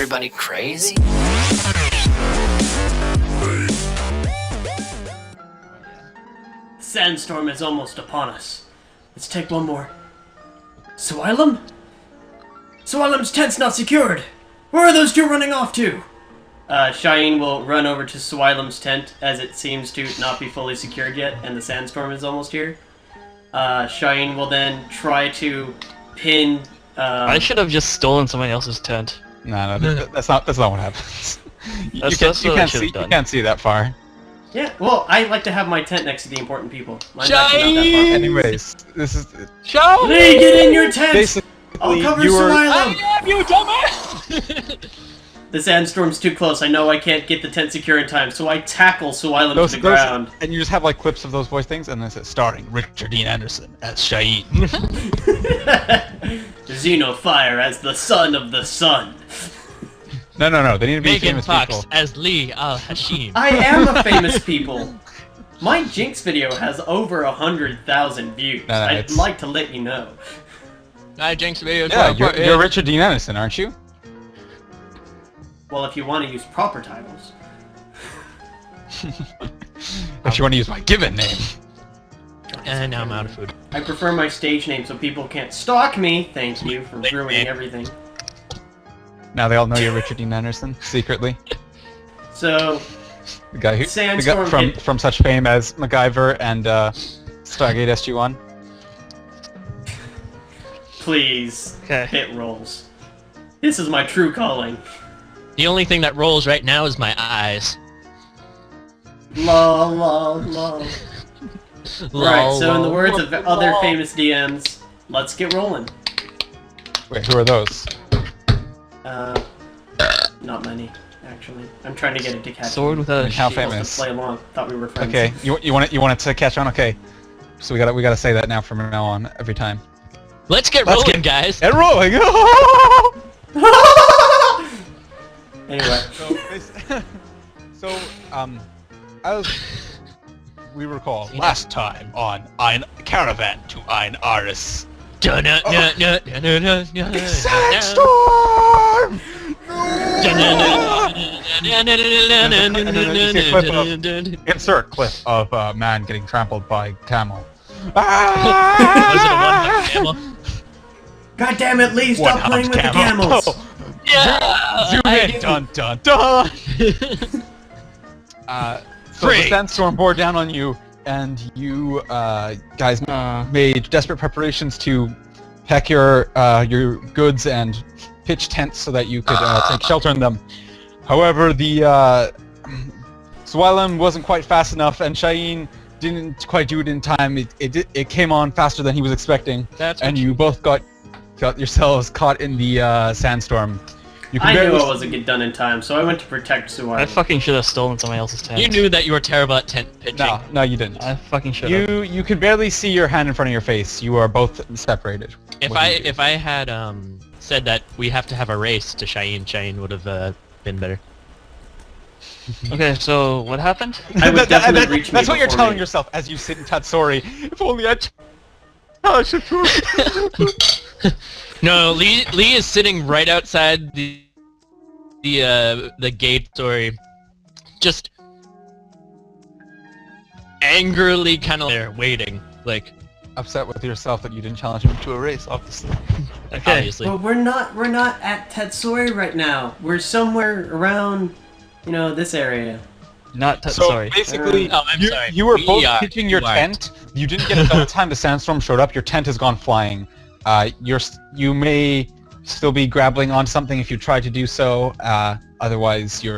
everybody crazy? Sandstorm is almost upon us. Let's take one more. Suwailum? Suwailum's tent's not secured! Where are those two running off to? Shayeen will run over to Suwailum's tent, as it seems to not be fully secured yet, and the sandstorm is almost here. Shayeen will then try to pin... I should have just stolen somebody else's tent. No, that's not what happens. you can't see that far. Yeah, well, I like to have my tent next to the important people. Mine's actually not that far. Anyways, this is... Lee, get in your tent! Basically, I'll cover Suwailum! I am you, dumbass! The sandstorm's too close. I know I can't get the tent secure in time, so I tackle Suwailum to the ground. And you just have like clips of those voice things, and then it says starring Richard Dean Anderson as Shayeen. Zeno Fire as the son of the sun. No, they need to be Megan famous Fox people. as Lee Al-Hashim. I am a famous people. My Jinx video has over 100,000 views. I'd like to let you know. I Jinx video. Yeah, you're Richard Dean Anderson, aren't you? Well, if you want to use proper titles. If you want to use my given name. And now I'm out of food. I prefer my stage name so people can't stalk me. Thank you for ruining everything. Now they all know you're Richard Dean Anderson, secretly. So, the guy Sandstorm from such fame as MacGyver and Stargate SG-1. Please, Okay. hit rolls. This is my true calling. The only thing that rolls right now is my eyes. Lol, lol, lol. Right, so in the words of other famous DMs, let's get rolling. Wait, who are those? Not many, actually. I'm trying to get it to catch Sword on. without a How shield. famous? Play along. Thought we were friends. Okay, you want it to catch on? Okay, so we gotta say that now from now on every time. Let's get rolling, guys. Get rolling! Anyway. So, as we recall last time on Caravan to Ein Arris. Sandstorm! Insert clip of a man getting trampled by camel. Was it a one-humped camel? God damn it, Lee! Stop playing with the camels. Yeah! Zoom in! Dun dun dun! So the sandstorm bore down on you, and you guys made desperate preparations to pack your goods and pitch tents so that you could take shelter in them. However, the Suwailum wasn't quite fast enough, and Shayeen didn't quite do it in time. It came on faster than he was expecting, and you both got yourselves caught in the sandstorm. I knew I wasn't get done in time, so I went to protect Suwailum. I fucking should have stolen somebody else's tent. You knew that you were terrible at tent pitching. No, you didn't. I fucking should have. You could barely see your hand in front of your face. You are both separated. If I had said that we have to have a race to Shayeen would have been better. Okay, so what happened? I would definitely reach me That's what you're before telling me. yourself as you sit in Tatsori. If only I should. No, Lee is sitting right outside the gate, or just angrily kind of there waiting, like Upset with yourself that you didn't challenge him to a race, obviously. okay. Obviously. But we're not at Tatsori right now. We're somewhere around, this area. Not So sorry. basically, I'm sorry. you were both are- pitching your you are. tent. You didn't get it by the time the sandstorm showed up. Your tent has gone flying. You may still be grappling on something if you try to do so. Otherwise, you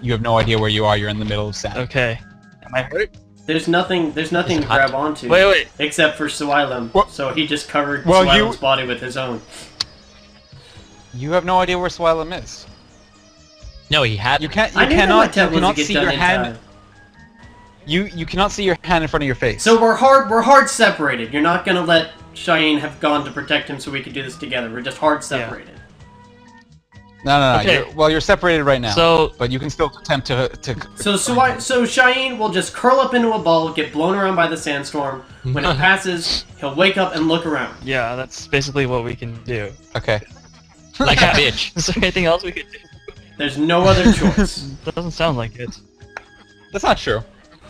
have no idea where you are. You're in the middle of sand. Okay. Am I hurt? There's nothing to grab onto. Wait. Except for Suwailum. What? So he just covered Well, Suwailum's body with his own. You have no idea where Suwailum is. No, he had. You can't. I You knew that my cannot. You tent cannot wasn't see get your done in hand. time. You cannot see your hand in front of your face. So we're hard separated. You're not gonna let Shayeen have gone to protect him so we could do this together. We're just hard separated. No. Okay. You're separated right now. So but you can still attempt to. So Shayeen will just curl up into a ball, get blown around by the sandstorm. When it passes, he'll wake up and look around. yeah, that's basically what we can do. Okay. Like a bitch. Is there anything else we could do? There's no other choice. Doesn't sound like it. That's not true.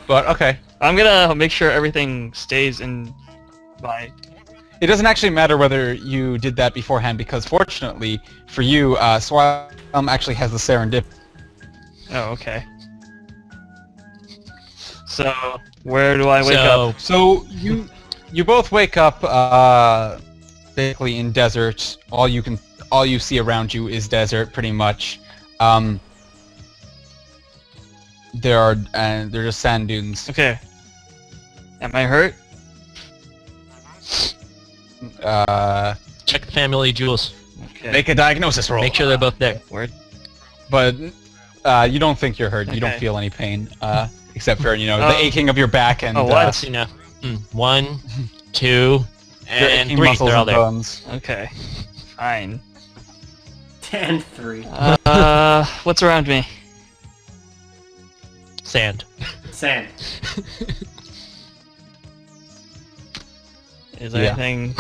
But okay. I'm gonna make sure everything stays in my... It doesn't actually matter whether you did that beforehand, because fortunately for you, Suwailum actually has the serendip. Oh, okay. So, where do I wake up? So you both wake up basically in desert. All you see around you is desert, pretty much. They're just sand dunes. Okay. Am I hurt? Check the family jewels. Okay. Make a diagnosis roll. Make sure they're both there. Where? But you don't think you're hurt. You don't Okay. feel any pain, except for the aching of your back and Let's see now. 1, 2, your and aching 3. muscles They're all and there. bones. Okay. Fine. And 3. What's around me? Sand. Sand. Is there Yeah. anything...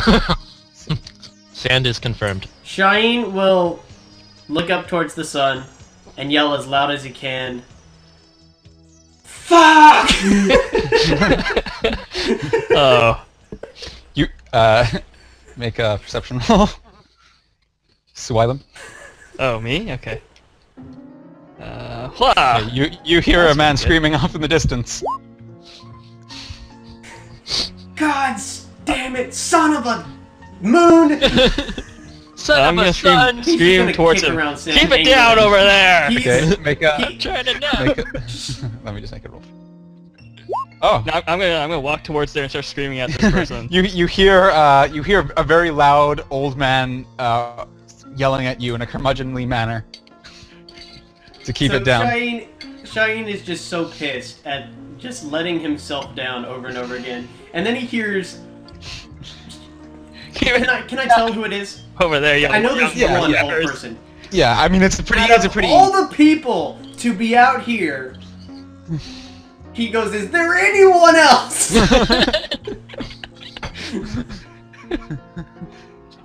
Sand is confirmed. Shayeen will look up towards the sun and yell as loud as he can. Fuck! Oh. You make a perception roll. Suwailum. Oh, me? Okay. Hua! You hear a man screaming off in the distance. God damn it, son of a moon! Son I'm of gonna a son! He's scream gonna towards kick him. around Sam Keep it angrily. down over there! He's- Okay, make a. I'm trying to know. Make a let me just make a roll. Oh, Now, I'm gonna walk towards there and start screaming at this person. you hear a very loud old man yelling at you in a curmudgeonly manner to keep So it down. Shayeen is just so pissed at just letting himself down over and over again. And then he hears... Keep it Can I tell who it is? over there, young I know there's Yeah, one yeah. old person. Yeah, I mean it's a pretty. Out It's a of pretty. all the people to be out here, he goes, is there anyone else?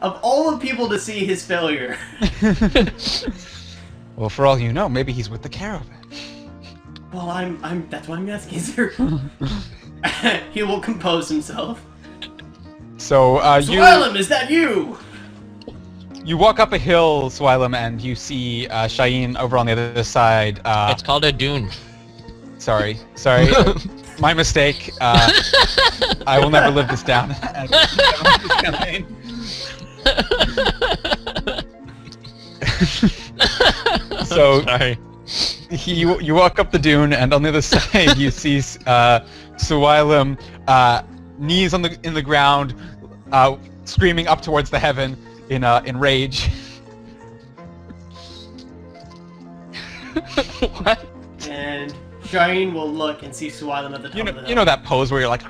Of all the people to see his failure. Well, for all you know, maybe he's with the caravan. Well, that's why I'm asking, is there... He will compose himself. So Suwailum, is that you? you walk up a hill, Suwailum, and you see Shayeen over on the other side. It's called a dune. Sorry, my mistake. I will never live this down. So Sorry. you walk up the dune, and on the other side you see Suwailum, knees in the ground, screaming up towards the heaven in rage. What? And Shayeen will look and see Suwailum at the top of the hill. You know that pose where you're like,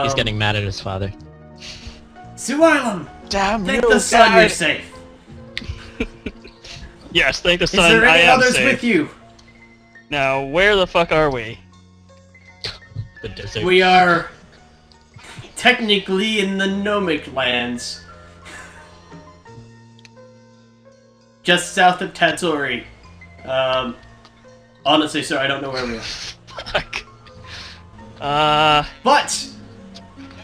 He's getting mad at his father. Suwailum, damn thank you, the sun guy." you're safe. Yes, thank the Is sun, there I any am others safe. with you? Now, where the fuck are we? The desert. We are technically in the Gnomic lands. Just south of Tatsori. Honestly, sir, I don't know where we are. Fuck. But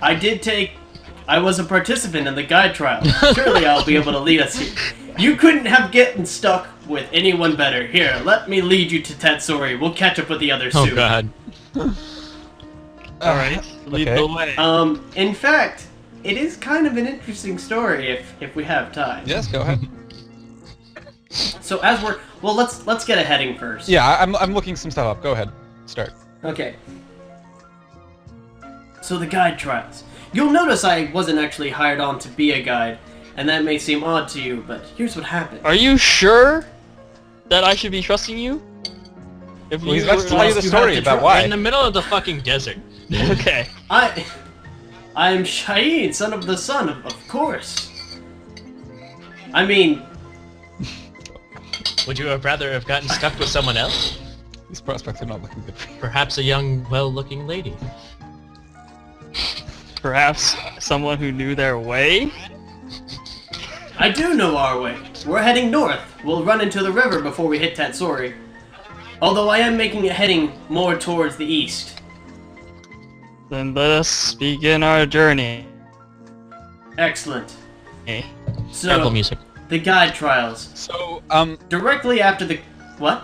I was a participant in the guide trial. Surely I'll be able to lead us here. You couldn't have gotten stuck with anyone better. Here, let me lead you to Tatsori. We'll catch up with the others Oh soon. god. Alright, lead okay. the way. In fact, it is kind of an interesting story if we have time. Yes, go ahead. So let's get a heading first. Yeah, I'm looking some stuff up. Go ahead, start. Okay. So the guide trials. You'll notice I wasn't actually hired on to be a guide, and that may seem odd to you, but here's what happened. Are you sure that I should be trusting you? If Well, he's about to tell you the you story have to about try- We're in why. the middle of the fucking desert. Okay. I'm Shayeen, son of the sun, of course. I mean, Would you have rather have gotten stuck with someone else? These prospects are not looking good for you. Perhaps a young, well-looking lady. Perhaps someone who knew their way? I do know our way. We're heading north. We'll run into the river before we hit Tatsori. Although I am making a heading more towards the east. Then let us begin our journey. Excellent. Okay. Terrible So, music. the guide trials. So, Directly after the... What?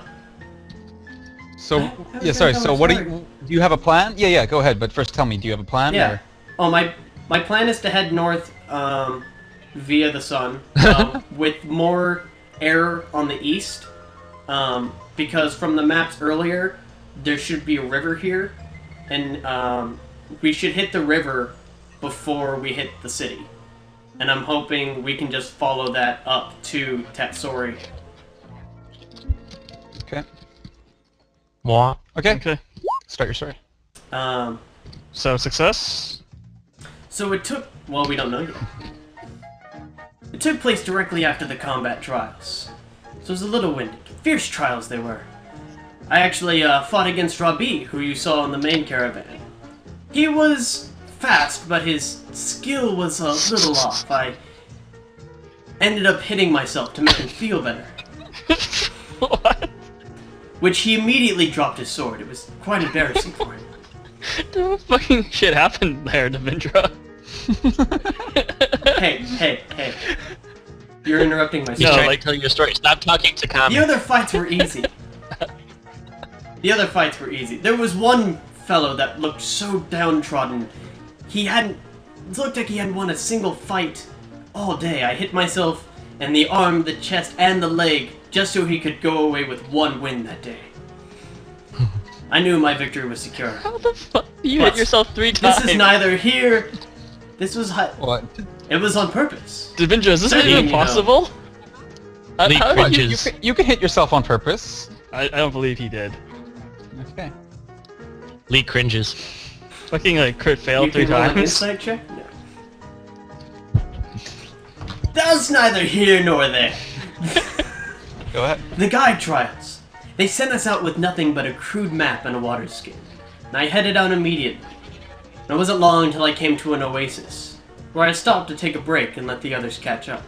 yeah, sorry. So, what do you have a plan? Yeah. Go ahead. But first, tell me, do you have a plan? Yeah. Or? Oh, my plan is to head north via the sun with more air on the east because from the maps earlier there should be a river here and we should hit the river before we hit the city. And I'm hoping we can just follow that up to Tatsori. Okay. Moi. Okay. Okay. Start your story. So success. So it took... Well, we don't know yet. It took place directly after the combat trials. So it was a little winded. Fierce trials they were. I actually fought against Rabi, who you saw in the main caravan. He was fast, but his skill was a little off. I ended up hitting myself to make him feel better. What? Which he immediately dropped his sword. It was quite embarrassing for him. The fucking shit happened there, Devindra. Hey. You're interrupting my He's story. trying to tell you a story. Stop talking to Kami. The other fights were easy. There was one fellow that looked so downtrodden. It looked like he hadn't won a single fight all day. I hit myself in the arm, the chest, and the leg just so he could go away with one win that day. I knew my victory was secure. How the fuck? You What? hit yourself 3 times. This is neither here. This was What? It was on purpose. Devindra, is this Shayeen, even you know. possible? Lee How did What, you- cringes. you can hit yourself on purpose. I don't believe he did. Okay. Lee cringes. Fucking like crit failed You 3 can roll an times. insight check? No. That's neither here nor there. Go ahead. The guide trials. They sent us out with nothing but a crude map and a water skin. And I headed out immediately. It wasn't long until I came to an oasis, where I stopped to take a break and let the others catch up.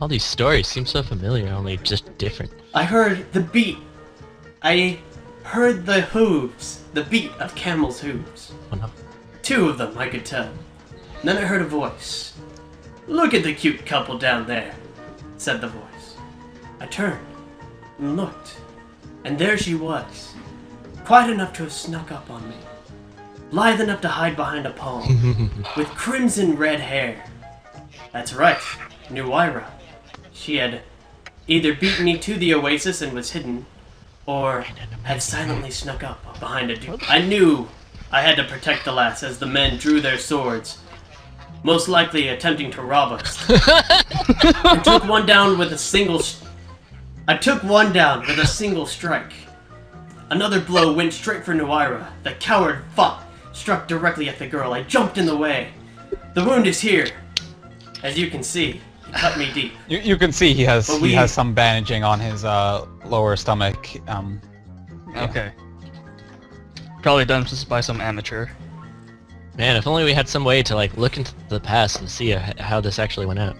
All these stories seem so familiar, only just different. I heard the beat. I heard the hooves. The beat of camels' hooves. Oh no. 2 of them, I could tell. And then I heard a voice. "Look at the cute couple down there," said the voice. I turned and looked, and there she was, quiet enough to have snuck up on me, lithe enough to hide behind a palm, with crimson red hair. That's right, Nuwaira. She had either beaten me to the oasis and was hidden, or had silently snuck up behind a dude. I knew I had to protect the lass as the men drew their swords, most likely attempting to rob us. I took one down with a single strike. Another blow went straight for Nuwaira. The coward struck directly at the girl. I jumped in the way. The wound is here. As you can see, he cut me deep. You can see he has But he has some bandaging on his lower stomach. Yeah. Okay. Probably done by some amateur. Man, if only we had some way to like look into the past and see how this actually went out.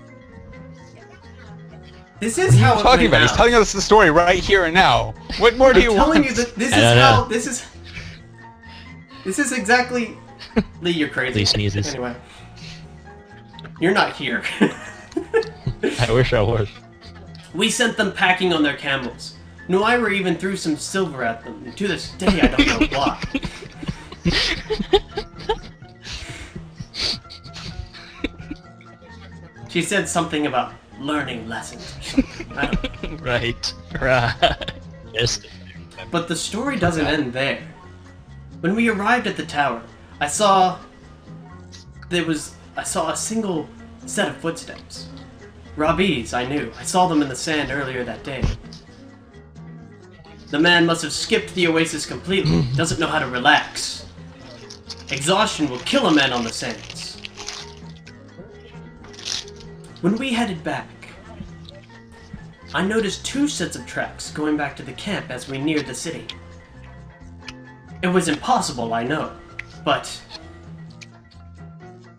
This is how What are you it talking went about? He's out. telling us the story right here and now. What more do you I'm want? telling you that this I is don't how know. this is exactly. Lee, you're crazy. Lee sneezes. Anyway, you're not here. I wish I was. We sent them packing on their camels. Nuwaira even threw some silver at them. And to this day, I don't know why. She said something about learning lessons or something. I don't know. Right. Yes. But the story doesn't end there. When we arrived at the tower, I saw a single set of footsteps. Rabi's, I knew. I saw them in the sand earlier that day. The man must have skipped the oasis completely. Doesn't know how to relax. Exhaustion will kill a man on the sands. When we headed back, I noticed 2 sets of tracks going back to the camp as we neared the city. It was impossible, I know, but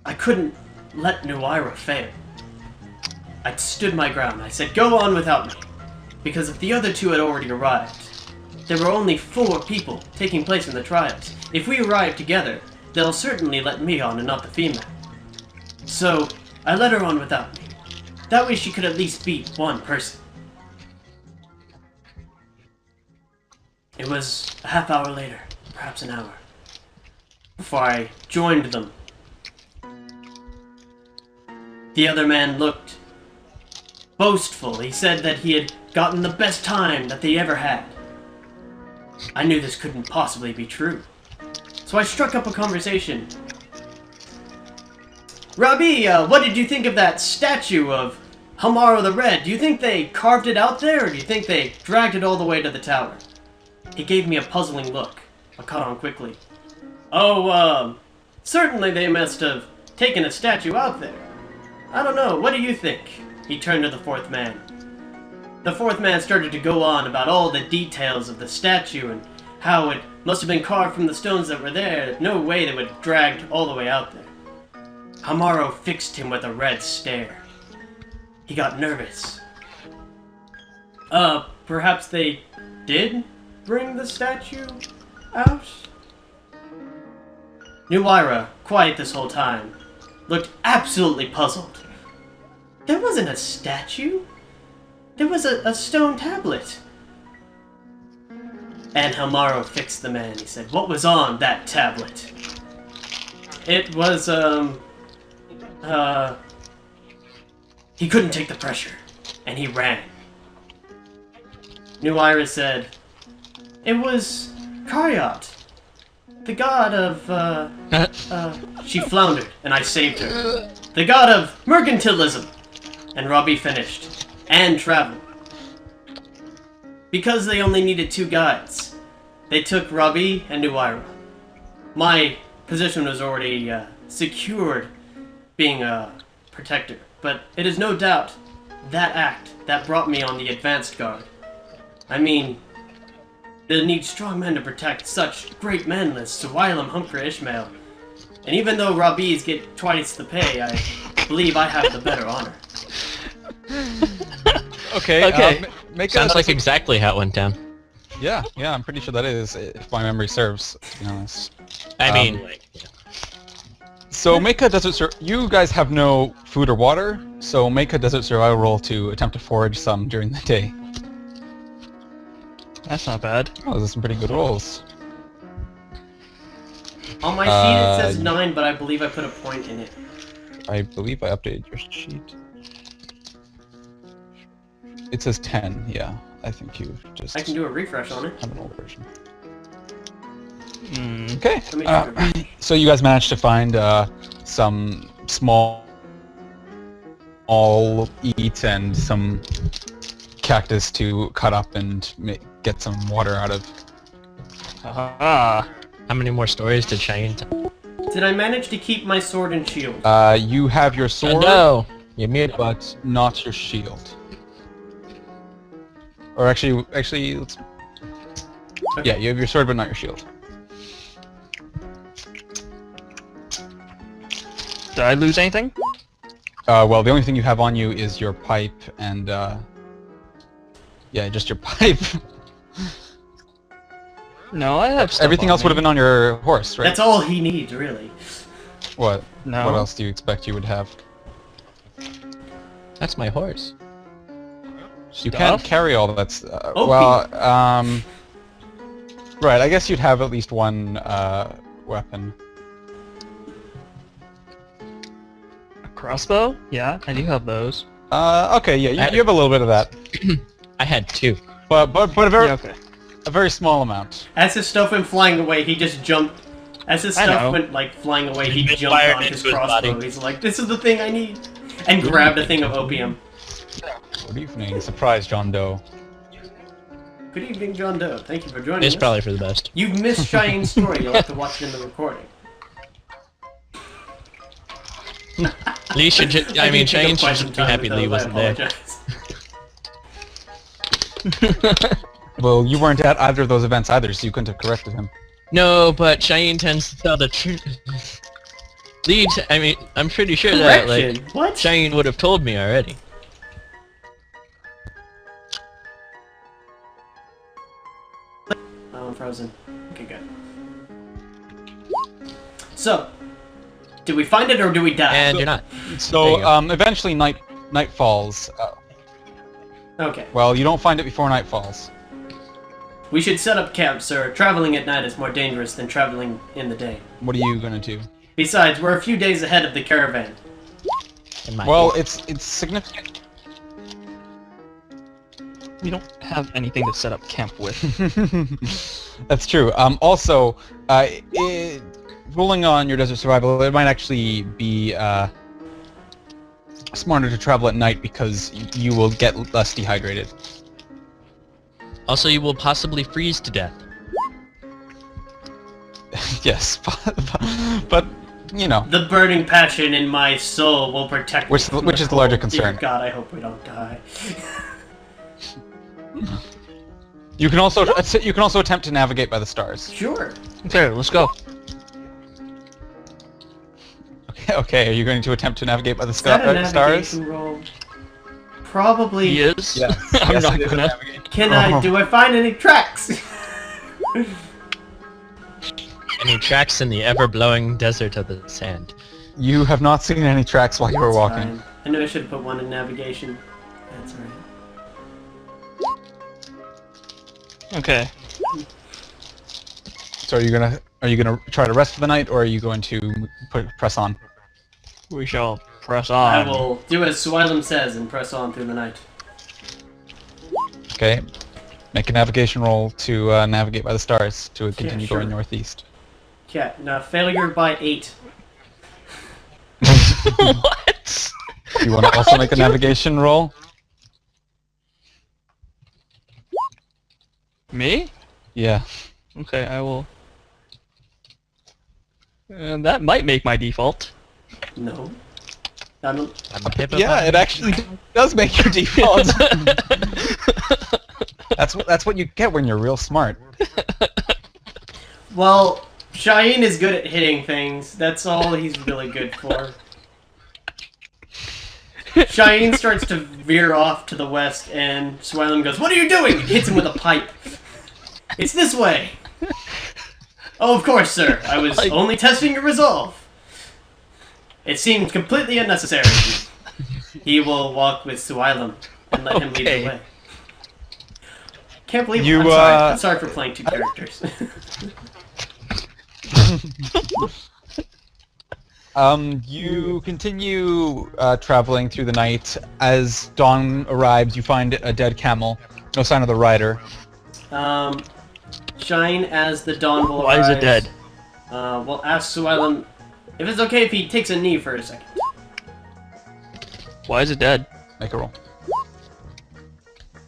I couldn't let Nuaira fail. I stood my ground. I said, go on without me. Because if the other two had already arrived, there were only 4 people taking place in the trials. If we arrive together, they'll certainly let me on and not the female. So, I let her on without me. That way she could at least beat one person. It was a half hour later, perhaps an hour, before I joined them. The other man looked boastful. He said that he had gotten the best time that they ever had. I knew this couldn't possibly be true. So I struck up a conversation. Robbie, what did you think of that statue of Hamaro the Red? Do you think they carved it out there, or do you think they dragged it all the way to the tower? He gave me a puzzling look. I caught on quickly. Oh, certainly they must have taken a statue out there. I don't know, what do you think? He turned to the 4th man. The 4th man started to go on about all the details of the statue and how it must have been carved from the stones that were there. No way they would have dragged all the way out there. Hamaro fixed him with a red stare. He got nervous. Perhaps they did bring the statue out? Nuaira, quiet this whole time, looked absolutely puzzled. There wasn't a statue. There was a stone tablet. And Hamaro fixed the man. He said, what was on that tablet? It was, he couldn't take the pressure, and he ran. Nuaira said, it was Karyat, the god of, she floundered, and I saved her. The god of mercantilism. And Robbie finished. And travel. Because they only needed 2 guides, they took Robbie and Nuaira. My position was already secured being a protector, but it is no doubt that act that brought me on the advanced guard. I mean, they need strong men to protect such great men as Suwailum Humkra-Ishmael. And even though Robbie's get twice the pay, I believe I have the better honor. Okay. Sounds like exactly how it went down. Yeah, I'm pretty sure that is, if my memory serves, to be honest. I mean, like... So make a desert you guys have no food or water, so make a desert survival roll to attempt to forage some during the day. That's not bad. Oh, those are some pretty good rolls. On my sheet it says 9, but I believe I put a point in it. I believe I updated your sheet. It says 10, yeah. I think you just... I can do a refresh on it. have an old version. Okay. Let me So you guys managed to find some small eat and some cactus to cut up and get some water out of. How many more stories did Shayeen tell? Did I manage to keep my sword and shield? You have your sword, No! You muted. but not your shield. Or actually, let's... Okay. Yeah, you have your sword, but not your shield. Did I lose anything? Well, the only thing you have on you is your pipe and, yeah, just your pipe. No, I have stuff Everything on else would have me. been on your horse, right? That's all he needs, really. What? No. What else do you expect you would have? That's my horse. You can't Stuff? carry all that. OP. Well, right. I guess you'd have at least one weapon. A crossbow? Yeah, I do have those. Okay. Yeah, you have a little bit of that, I had 2. but a very Yeah, okay. a very small amount. As his stuff went flying away, he just jumped. As his I stuff know. went like flying away, he It jumped fired on his into his crossbow. body. He's like, "This is the thing I need," and grabbed a thing of opium. Good evening, surprise, John Doe. Good evening, John Doe. Thank you for joining It's us. probably for the best. You've missed Shayeen's story. You'll have to watch it in the recording. Lee should just, I mean, can take Shayeen up quite should some be time happy with Lee those, I wasn't there. apologize. Well, you weren't at either of those events either, so you couldn't have corrected him. No, but Shayeen tends to tell the truth. Lead, I mean, I'm pretty sure that, Correction. like, What? Shayeen would have told me already. Oh, I'm frozen. Okay, good. So, do we find it or do we die? And you're not. So, There you eventually night falls. Okay. Well, you don't find it before night falls. We should set up camp, sir. Traveling at night is more dangerous than traveling in the day. What are you gonna do? Besides, we're a few days ahead of the caravan. In my Well, case. it's significant. We don't have anything to set up camp with. That's true. Also, rolling on your desert survival, it might actually be smarter to travel at night because you will get less dehydrated. Also, you will possibly freeze to death. Yes, but you know, The burning passion in my soul will protect me from which is the larger cold. concern. Dear God, I hope we don't die. you can also attempt to navigate by the stars. Sure. Okay, let's go. Okay, are you going to attempt to navigate by the Is that a stars? navigation roll? Probably. He is. Yes. I'm Yes, not it is a gonna. navigation. Can I? Do I find any tracks? Any tracks in the ever-blowing desert of the sand. You have not seen any tracks while you were That's walking. fine. I know I should have put one in navigation. That's alright. Okay. So are you gonna try to rest for the night, or are you going to press on? We shall press I on. will do as Suwailum says and press on through the night. Okay. Make a navigation roll to navigate by the stars to continue sure. going northeast. Yeah, now failure by 8. What? You want to also make a navigation roll? Me? Yeah. Okay, I will. That might make my default. No. I don't... I'm a hippo. Yeah, it actually does make your default. That's what you get when you're real smart. Well, Shayeen is good at hitting things. That's all he's really good for. Shayeen starts to veer off to the west, and Suwailum goes, "What are you doing?" and hits him with a pipe. "It's this way." "Oh, of course, sir. I was only testing your resolve." It seemed completely unnecessary. He will walk with Suwailum and let him lead the way. Can't believe You, I'm sorry for playing 2 characters. You continue traveling through the night. As dawn arrives, you find a dead camel. No sign of the rider. Shine as the dawn will Why is it arise. dead? We'll ask Suwailum if it's okay if he takes a knee for a second. Why is it dead? Make a roll.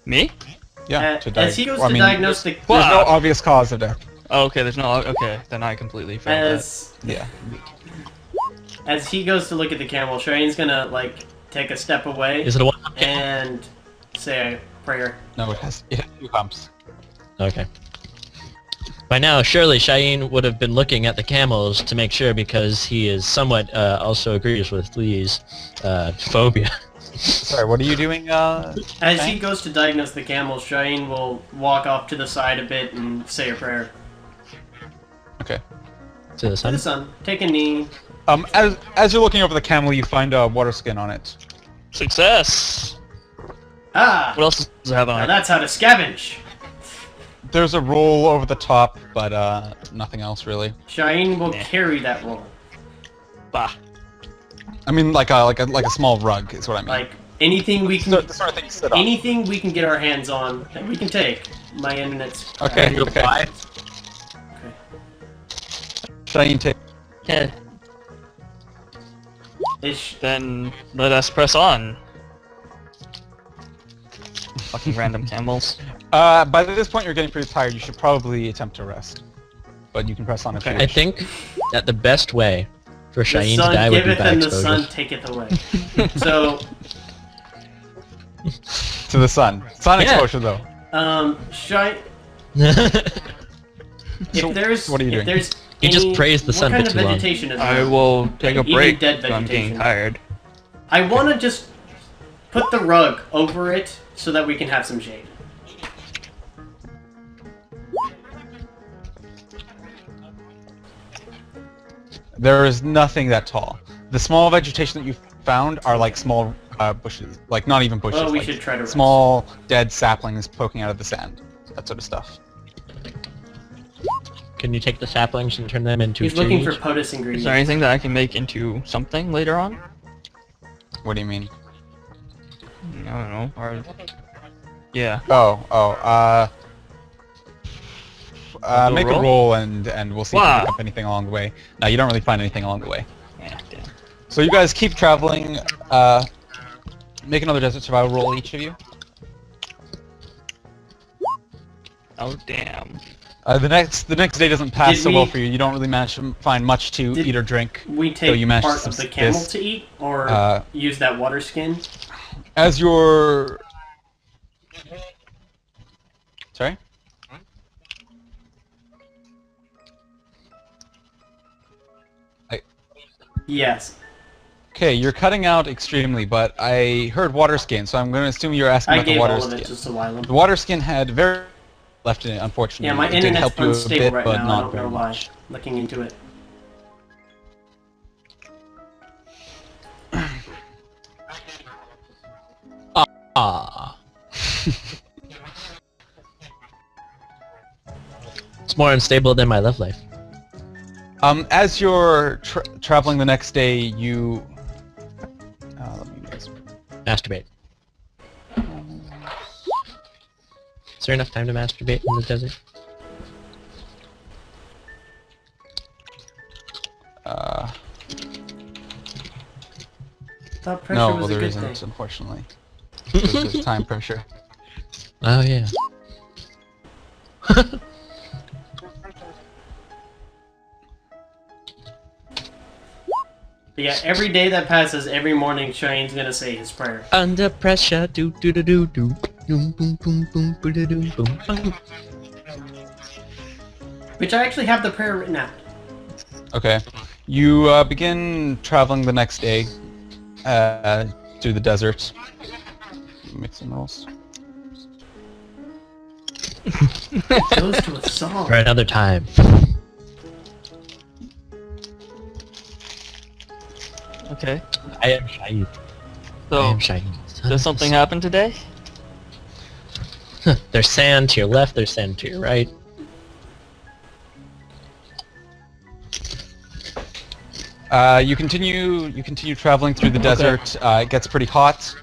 Me? Yeah. As he goes well, to diagnose the... There's no obvious cause of death. Oh, okay, there's no. Okay, then I completely failed Yeah. As he goes to look at the camel, Shayeen's gonna, like, take a step away Is it a one? and say a prayer. No, it has 2 humps. Okay. By now, surely Shayeen would have been looking at the camels to make sure because he is somewhat also agrees with Lee's phobia. Sorry, what are you doing? As he goes to diagnose the camel, Shayeen will walk off to the side a bit and say a prayer. Okay. To the To the sun? sun, take a knee. As you're looking over the camel, you find a water skin on it. that. Success! Ah! What else does it have Now on it? that's how to scavenge. There's a roll over the top, but nothing else really. Shayeen will Yeah. carry that roll. Bah. I mean, like a small rug is what I mean. Like, anything we can... the sort of thing you sit on. Anything we can get our hands on that we can take. My internet's... Okay. Okay. Okay. Shayeen, take. Yeah. Ish. Then let us press on. Fucking random camels. By this point, you're getting pretty tired. You should probably attempt to rest, but you can press on if you I wish. think that the best way for The Shayeen to sun die would be giveth by and the exposure. sun taketh away. So, To the sun. Sun Yeah. exposure, though. If So, there's what are you if doing? He just praised the sun a What bit kind too of long. vegetation is I around? will take a Even break. dead I'm getting vegetation. tired. I want to just put the rug over it so that we can have some shade. There is nothing that tall. The small vegetation that you found are like small bushes, like not even bushes. Well, we like should try to rest. small dead saplings poking out of the sand. That sort of stuff. Can you take the saplings and turn them into He's looking for trees? POTUS Is ingredients. there anything that I can make into something later on? What do you mean? I don't know. Or... Yeah. Make a roll? roll and we'll see if you Wow. pick up anything along the way. No, you don't really find anything along the way. Yeah, damn. So you guys keep traveling. Make another desert survival roll, each of you. Oh, damn. The next day doesn't pass Did so well we- for you. You don't really manage to find much to Did eat or drink. We So take you managed part to of the subs- camel this. to eat, or use that water skin. As your... Sorry? Yes. Okay, you're cutting out extremely, but I heard water skin, so I'm going to assume you're asking I about the gave water all of skin. it to Suwailum. The water skin had very left in it, unfortunately. Yeah, my It did internet's help you a unstable bit, right but now. I not don't very know why. much. Looking into it. Ah. It's more unstable than my love life. As you're traveling the next day, you... let me guess. Masturbate. Is there enough time to masturbate in the desert? Thought pressure No, was a there good isn't, thing. unfortunately. There's time pressure. Oh yeah. But yeah, every day that passes, every morning, Shayeen's gonna say his prayer. Under pressure, do do do do do, boom boom boom boom boom boom boom boom. Which I actually have the prayer written out. Okay. You begin traveling the next day through the desert. Make some rolls. Goes to a song. For another time. Okay. I am Shayeen. I So, am Shayeen. does something happen today? There's sand to your left, there's sand to your right. You continue traveling through the desert. It gets pretty hot,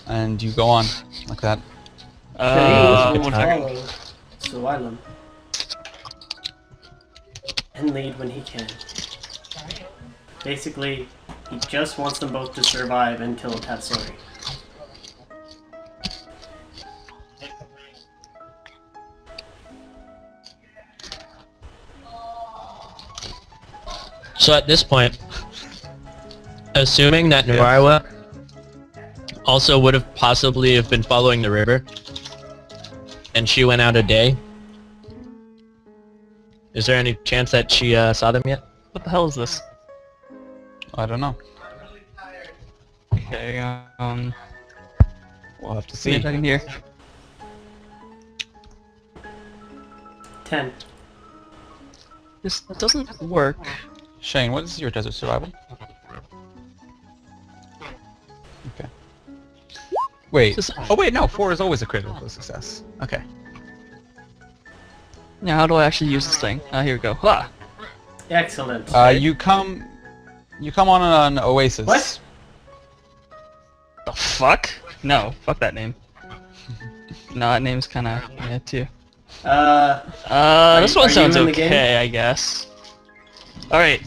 and you go on like that. Shayeen will it's not- follow Suwailum. And lead when he can. Basically, he just wants them both to survive until Tatsori. So at this point, assuming that Nuarwa also would have possibly have been following the river, and she went out a day, is there any chance that she saw them yet? What the hell is this? I don't know. Okay, We'll have to see if see. I can hear. 10. This doesn't work. Shane, what is your desert survival? Okay. Wait. This- Oh wait, no. 4 is always a critical success. Okay. Now, how do I actually use this thing? Ah, here we go. Ah! Excellent. You come on an oasis. What? The fuck? No, fuck that name. No, that name's kinda, yeah, too. This are one you sounds in the game? okay, I guess. Alright.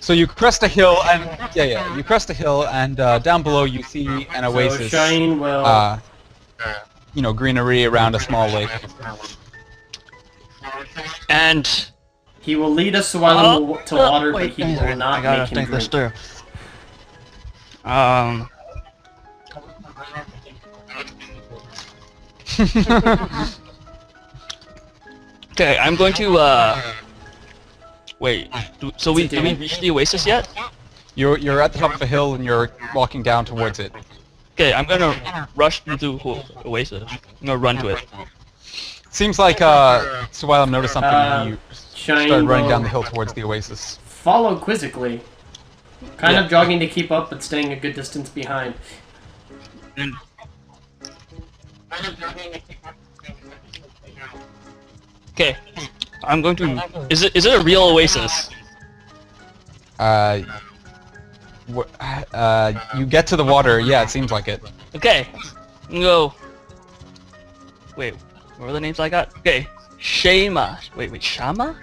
So you crest a hill and you crest a hill and down below you see an oasis. So Shayeen will... You know, greenery around a small lake. And... he will lead us to water, wait, but he hang on, will not I gotta make him think this drink. through. Okay, I'm going to wait. Did we reach the oasis yet? You're at the top of a hill and you're walking down towards it. Okay, I'm gonna rush into the oasis. I'm gonna run to it. Seems like Suwailum noticed something and you Shayeen started running will down the hill towards the oasis. follow quizzically. Kind of jogging to keep up, but staying a good distance behind. Okay, I'm going to. Is it a real oasis? You get to the water. Yeah, it seems like it. Okay, I'm gonna go. Wait, what were the names I got? Okay, Shama. Wait, Shama?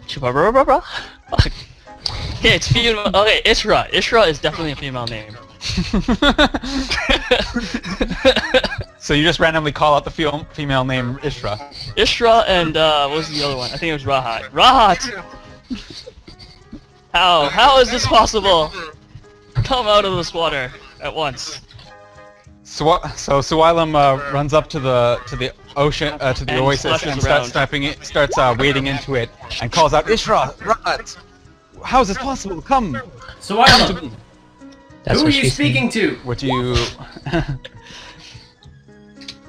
Fuck. Okay, it's female. Okay, Ishra. Ishra is definitely a female name. So you just randomly call out the female name Ishra. Ishra and what was the other one? I think it was Rahat. Rahat! How is this possible? Come out of this water at once. So Suwailum runs up to the ocean to the And oasis and splashes starts wading into it and calls out Ishra, Rat! How is this possible? Come! Suwailum, That's who are what you she's speaking to? What do you?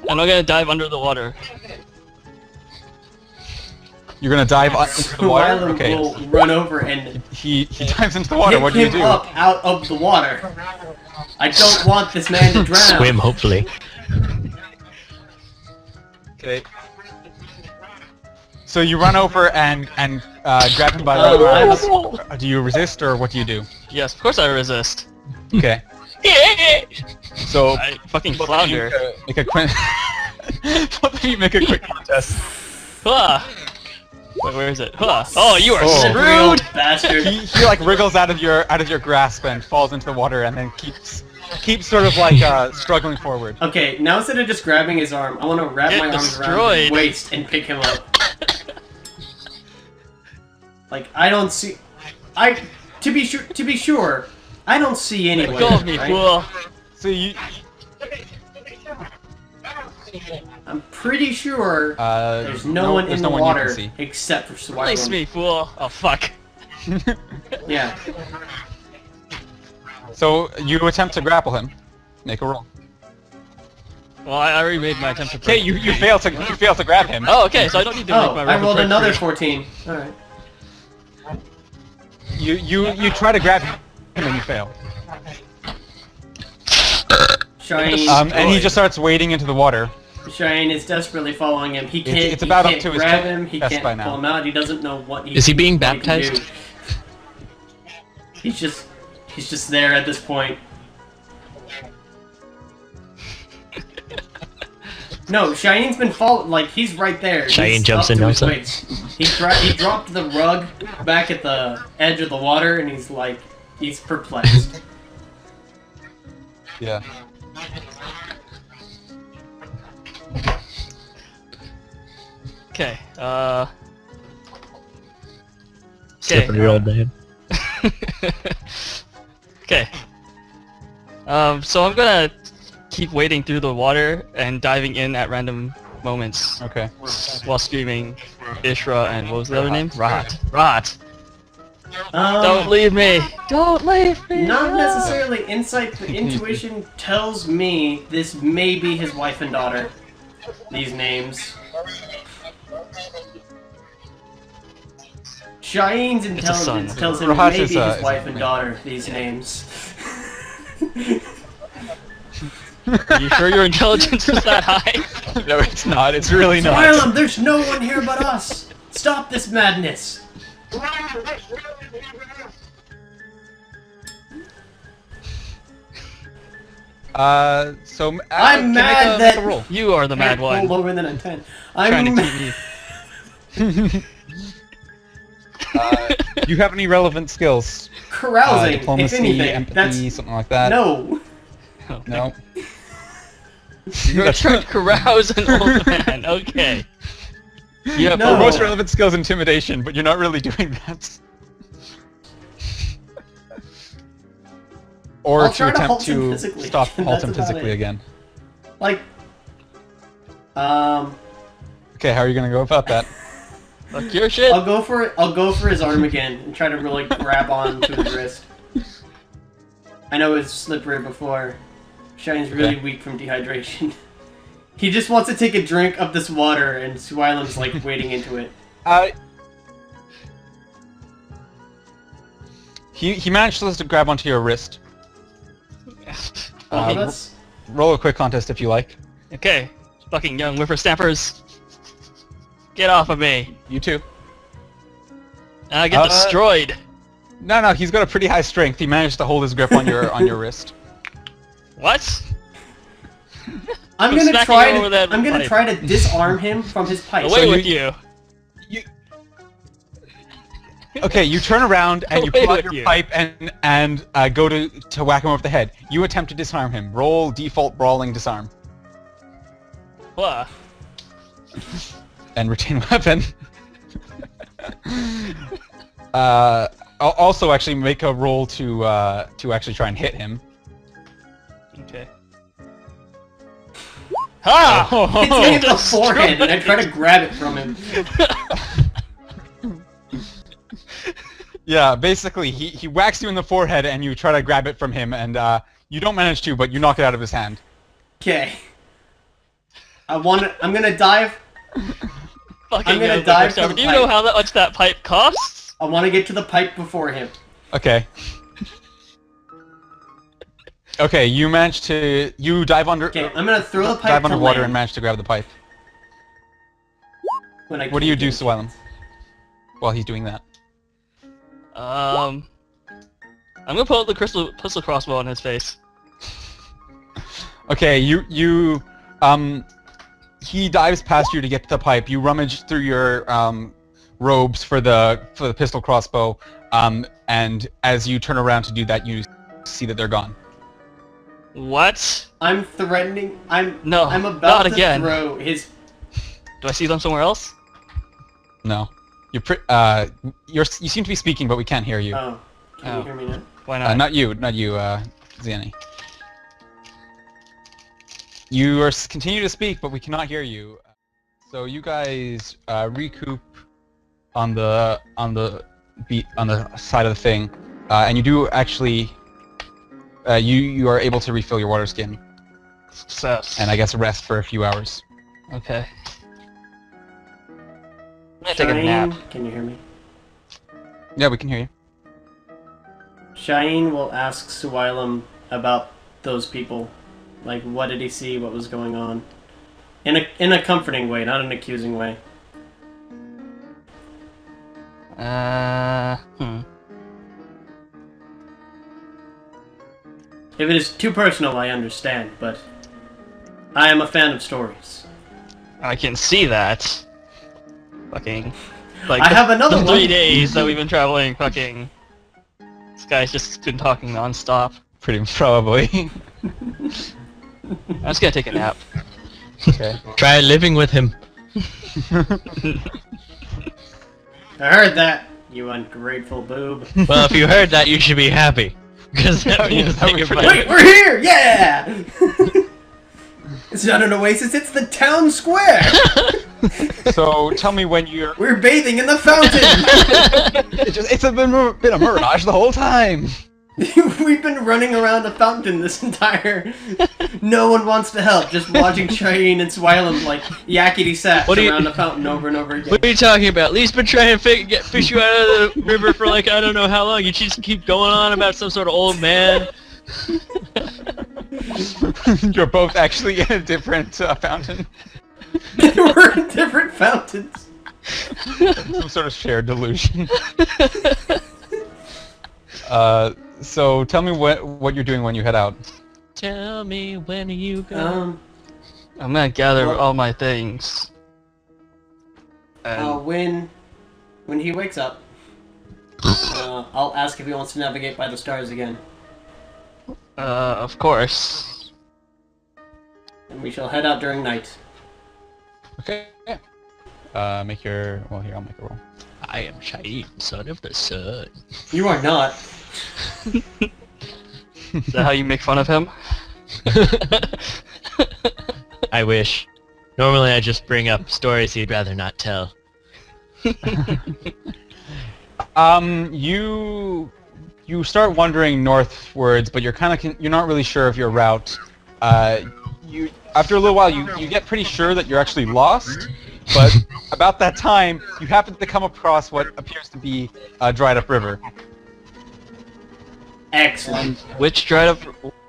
And I'm gonna dive under the water. You're gonna dive into the water? Suwailum Okay. will run over and He dives into the water. pick What do you him do? up out of the water. I don't want this man to drown. Swim, hopefully. Okay. So you run over and grab him by the arms. Do you resist or what do you do? Yes, of course I resist. Okay. So I fucking flounder. make a quick. Both of you make a quick contest. Ah. Wait, where is it? Huh. Oh, you are Oh. Real screwed! bastard. He like wriggles out of your grasp and falls into the water and then keeps sort of like struggling forward. Okay, now instead of just grabbing his arm, I want to wrap Get my arms around destroyed. his waist and pick him up. Like I don't see, to be sure, I don't see anyone. Let go of me, right? fool! So you I'm pretty sure there's no one in there's the no one you can water see. except for Release Suwailum. me, fool! Oh, fuck. Yeah. So you attempt to grapple him. Make a roll. Well, I already made my attempt to Okay, break. you fail to grab him. Oh, okay, so I don't need to make Oh, my I roll rolled break another free. 14. All right. You try to grab him and you fail. Shayeen, And he just starts wading into the water. Shayeen is desperately following him. He can't. It's about he up can't to his grab him. He chest can't by now. pull him out. He doesn't know what he. Is he being what he can baptized? do. He's just there at this point. No, Shayeen's been like he's right there. Shayeen He's jumps up in to his also. waist. He dropped the rug back at the edge of the water, and he's perplexed. Yeah. Okay, Slippery old man. Okay. So I'm gonna keep wading through the water and diving in at random moments Okay. while screaming Ishra and what was the other name? Rahat. Rahat! Um, Don't leave me! Don't leave me! Not necessarily insight, but intuition tells me this may be his wife and daughter. These names. Shayeen's intelligence son. tells him Rahat maybe is, his is wife a and man. daughter. These names. Are you sure your intelligence is that high? No, it's not. It's really not. Suwailum, there's no one here but us. Stop this madness. So I'm mad that- make a roll. You are the mad one. Lower than a 10. Trying I'm to keep me. Do you have any relevant skills? carousing. Diplomacy, if anything, empathy, that's something like that. no. No. You're trying to carouse an old man. Okay. You have No. Your most relevant skill is intimidation, but you're not really doing that. Or I'll to try to attempt halt him to physically. stop That's halt him about physically it. again. Like, Okay, how are you gonna go about that? Fuck your shit. I'll go for it. I'll go for his arm again and try to really grab on to his wrist. I know it was slippery before. Shayeen's really weak from dehydration. He just wants to take a drink of this water, and Suwailum's like wading into it. He managed to grab onto your wrist. Both of us? Roll a quick contest if you like. Okay, fucking young whippersnappers. Get off of me. You too. And I get destroyed. No, he's got a pretty high strength. He managed to hold his grip on your wrist. What? I'm gonna pipe. try to disarm him from his pipe. Away with you. Okay, you turn around and you Away pull out with your you. pipe and go to whack him over the head. You attempt to disarm him. Roll default brawling disarm. What? And retain weapon. Also, actually make a roll to actually try and hit him. Okay. Ha! It's me in the forehead, and I try to grab it from him. Yeah, basically, he whacks you in the forehead, and you try to grab it from him, and you don't manage to, but you knock it out of his hand. Okay. I'm gonna dive. Fucking I'm gonna young dive for whippersnapper. the Do you know pipe. how much that pipe costs? I want to get to the pipe before him. Okay. Okay, you manage to... You dive under... Okay, I'm gonna throw the pipe dive to underwater land. and manage to grab the pipe. When I What do you can't do, get it. Suwailum? While he's doing that. I'm gonna put the pistol crossbow on his face. Okay, he dives past you to get to the pipe. You rummage through your robes for the pistol crossbow, and as you turn around to do that, you see that they're gone. What? I'm threatening. I'm not about to again. throw his. Do I see them somewhere else? No, you seem to be speaking, but we can't hear you. Oh, can Oh. you hear me now? Why not? Not you, Zeno. You continue to speak, but we cannot hear you. So you guys recoup on the side of the thing, and you do actually you are able to refill your water skin, Success. and I guess rest for a few hours. Okay. I'm gonna take a nap. Shayeen, can you hear me? Yeah, we can hear you. Shayeen will ask Suwailum about those people. Like, what did he see? What was going on? In a comforting way, not an accusing way. If it is too personal, I understand, but I am a fan of stories. I can see that. Fucking. Like, I have another the one. 3 days that we've been traveling, fucking. This guy's just been talking non-stop. Pretty probably. I'm just gonna take a nap. Okay. Try living with him. I heard that, you ungrateful boob. Well, if you heard that, you should be happy. Because that means that that was you're pretty- Wait, we're here! Yeah! It's not an oasis, it's the town square! So tell me when you're... We're bathing in the fountain! It's been a mirage the whole time! We've been running around the fountain this entire... No one wants to help, just watching Shayeen and Suwailum like yakety saps What do you- around the fountain over and over again. What are you talking about? Lee's been trying to fish you out of the river for like I don't know how long. You just keep going on about some sort of old man. You're both actually in a different fountain. We're in different fountains. Some sort of shared delusion. So tell me what you're doing when you head out. Tell me when you go. I'm gonna gather Well- all my things. And When he wakes up, I'll ask if he wants to navigate by the stars again. of course. And we shall head out during night. Okay. Make your... Well, here, I'll make a roll. I am Shayeen, son of the sun. You are not. Is that how you make fun of him? I wish. Normally I just bring up stories he'd rather not tell. You start wandering northwards, but you're not really sure of your route. You after a little while you get pretty sure that you're actually lost, but about that time you happen to come across what appears to be a dried up river. Excellent. Which dried up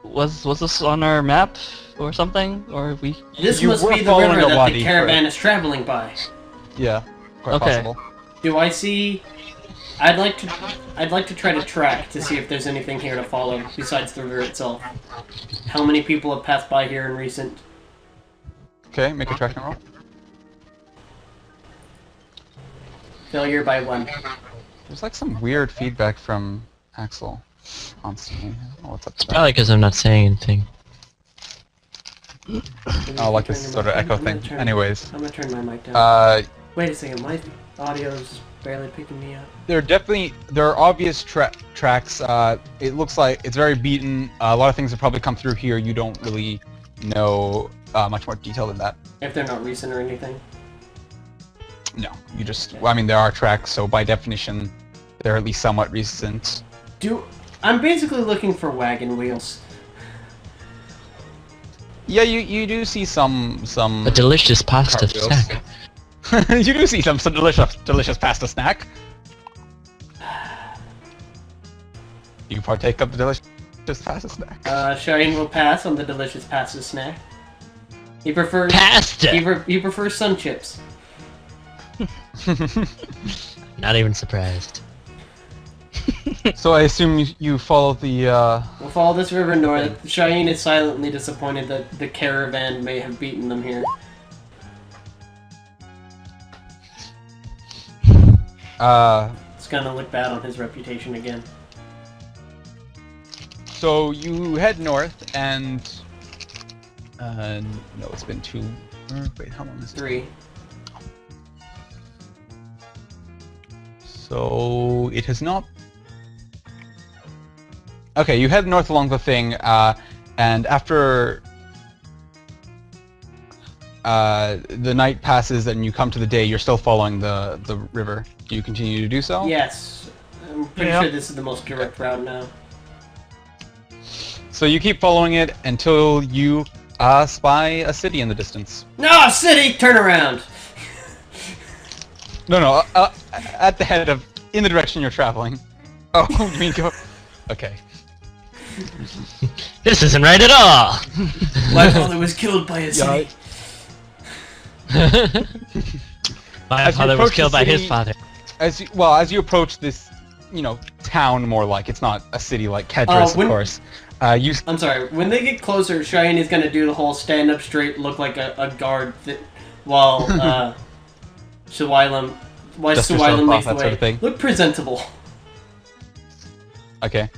was this on our map or something? Or we? This You must were be the following river a that wadi, the caravan is traveling by. Yeah, quite Okay. possible. Do I see? I'd like to try to track to see if there's anything here to follow besides the river itself. How many people have passed by here in recent? Okay, make a tracking roll. Failure by 1. There's like some weird feedback from Axel constantly. I don't know what's up with that. Probably because I'm not saying anything. Oh, like this sort of echo thing. Anyways, I'm gonna turn my mic down. Wait a second, my audio's barely picking me up. there are obvious tracks. It looks like it's very beaten. A lot of things have probably come through here. You don't really know much more detail than that. If they're not recent or anything. No, you just. Well, I mean, there are tracks, so by definition, they're at least somewhat recent. I'm basically looking for wagon wheels. Yeah, you do see some. A delicious pasta Cartwheels. snack. You do see some delicious pasta snack. You partake of the delicious pasta snack. Shayeen will pass on the delicious pasta snack. He prefers Pasta! He prefers sun chips. Not even surprised. So I assume you follow the. We'll follow this river north. Shayeen is silently disappointed that the caravan may have beaten them here. It's gonna look bad on his reputation again. So you head north and. No, it's been 2. Wait, how long is it? 3. So it has not. Okay, you head north along the thing, and after the night passes and you come to the day, you're still following the river. Do you continue to do so? Yes. I'm pretty sure this is the most direct route now. So you keep following it until you spy a city in the distance. No, city! Turn around! No, at the head of, in the direction you're traveling. Oh, you mean go? Okay. This isn't right at all! My father was killed by a city. My As you father was approach killed the by his city- father. As you approach this, town more like, it's not a city like Kedris, of course. I'm sorry, when they get closer, Shayeen is gonna do the whole stand up straight, look like a guard, while Suwailum Dust yourself Suwailum off, makes the that way. sort of thing. Look presentable. Okay.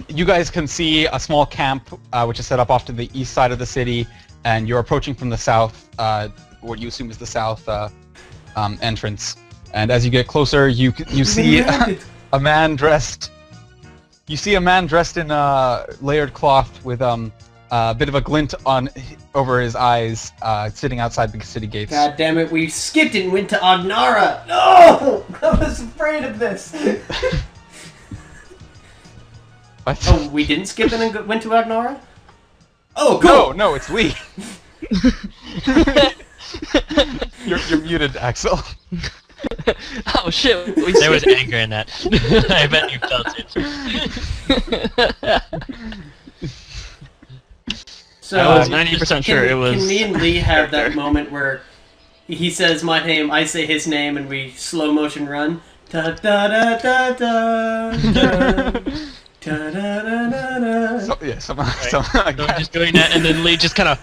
You guys can see a small camp, which is set up off to the east side of the city, and you're approaching from the south, what you assume is the south entrance. And as you get closer, you see a man dressed. You see a man dressed in layered cloth with a bit of a glint over his eyes, sitting outside the city gates. God damn it, we skipped it and went to Agnara! No! I was afraid of this! What? Oh, we didn't skip it and went to Agnara? Oh, cool! No, it's we. You're muted, Axel. Oh shit! There was anger in that. I bet you felt it. So, I was 90% sure it was. Can me and Lee have that moment where he says my name, I say his name, and we slow motion run? Da da da da da da da da da da. Something like So that. just doing that, and then Lee just kind of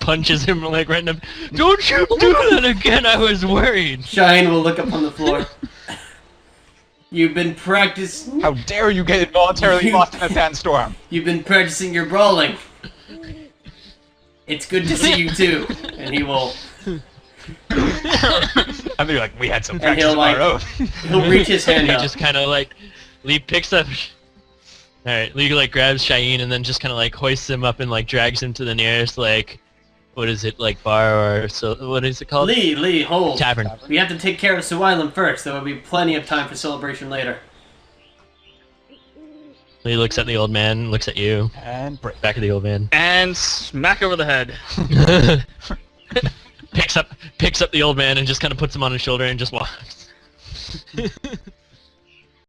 punches him like right in the. Don't you do that again! I was worried. Shayeen will look up on the floor. You've been practicing. How dare you get involuntarily lost in a sandstorm? You've been practicing your brawling. It's good to see you too. And he will. I mean, like, we had some And practice he'll of like. our own. He'll reach his hand He up. just kind of like. Lee picks up. Alright, Lee like grabs Shayeen and then just kind of like hoists him up and like drags him to the nearest like what is it, like bar or so? What is it called? Lee, hold. Tavern. We have to take care of Suwailum first. There will be plenty of time for celebration later. He looks at the old man, looks at you. And break. Back at the old man. And smack over the head. picks up the old man and just kind of puts him on his shoulder and just walks.